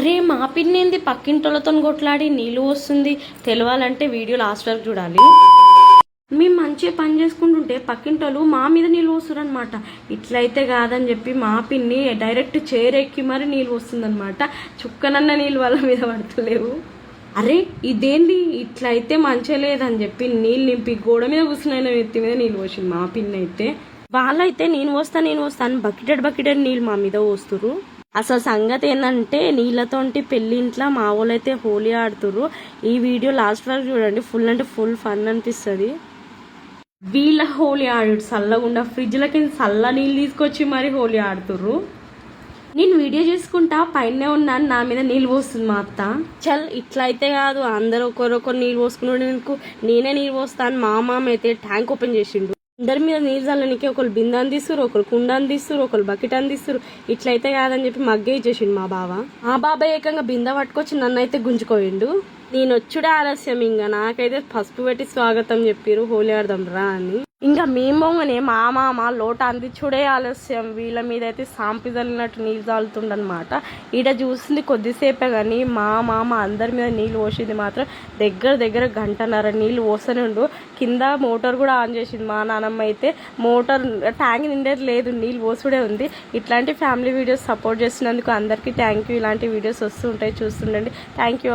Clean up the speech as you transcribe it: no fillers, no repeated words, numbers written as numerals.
అరే మా పిన్నేంది పక్కింటోళ్ళతో కొట్లాడి నీళ్ళు వస్తుంది తెలవాలంటే వీడియో లాస్ట్ వరకు చూడాలి. మేము మంచిగా పని చేసుకుంటుంటే పక్కింటోళ్ళు మా మీద నీళ్ళు వస్తున్నారు అనమాట. ఇట్లయితే కాదని చెప్పి మా పిన్ని డైరెక్ట్ చైర్ ఎక్కి మరి నీళ్ళు వస్తుందన్నమాట. చుక్కనన్న నీళ్ళు వాళ్ళ మీద పడతలేవు. అరే ఇదేంది ఇట్లయితే మంచిగా లేదని చెప్పి నీళ్ళు నింపి గోడ మీద కూర్చున్న ఎత్తి మీద నీళ్ళు పోసింది మా పిన్ని. అయితే వాళ్ళైతే నేను వస్తా అని బకెటెడ్ నీళ్ళు మా మీద పోస్తురు. అసలు సంగతి ఏంటంటే నీళ్ళతోటి పెళ్లి ఇంట్లో మా వాళ్ళైతే హోలీ ఆడుతురు. ఈ వీడియో లాస్ట్ వరకు చూడండి, ఫుల్ అంటే ఫుల్ ఫన్ అనిపిస్తుంది. వీళ్ళ హోలీ ఆడు చల్లగుండా ఫ్రిడ్జ్ల కింద చల్ల నీళ్ళు తీసుకొచ్చి మరి హోలీ ఆడుతుర్రు. నేను వీడియో చేసుకుంటా పైనే ఉన్నాను, నా మీద నీళ్ళు పోస్తుంది మా అత్త. చల్ ఇట్లా అయితే కాదు, అందరూ ఒకరొకరు నీళ్ళు పోసుకున్నాడు, నేనే నీళ్ళు పోస్తాను. మా మామ అయితే ట్యాంక్ ఓపెన్ చేసిండు. అందరి మీద నీళ్ళు చల్లనికి ఒకరు బిందాన్ని తీస్తురు, ఒకరు కుండాన్ని తీస్తురు, ఒకరు బకెట్ అని తీస్తురు. ఇట్లయితే కాదని చెప్పి మగ్గే ఇచ్చేసిండు మా బావ. ఆ బాబాయ్ ఏకంగా బింద పట్టుకొచ్చి నన్ను అయితే గుంజుకోయిండు. నేను వచ్చుడే ఆలస్యం, ఇంకా నాకైతే పసుపు పెట్టి స్వాగతం చెప్పిరు హోలీ ఆడదాం రా అని. ఇంకా మేమోగానే మా మామ లోట అందించుడే ఆలస్యం. వీళ్ళ మీద అయితే సాంపి చల్లినట్టు నీళ్ళు చాలుతుండనమాట. ఈడ చూసింది కొద్దిసేపే కానీ మా మామ అందరి మీద నీళ్ళు పోసింది మాత్రం దగ్గర గంటన్నర నీళ్ళు పోస్తూనే ఉండు. కింద మోటార్ కూడా ఆన్ చేసింది మా నాన్నమ్మ. అయితే మోటార్ ట్యాంక్ నిండేది లేదు, నీళ్ళు పోసుడే ఉంది. ఇట్లాంటి ఫ్యామిలీ వీడియోస్ సపోర్ట్ చేస్తున్నందుకు అందరికీ థ్యాంక్ యూ. ఇలాంటి వీడియోస్ వస్తుంటాయి, చూస్తుండండి. Thank you.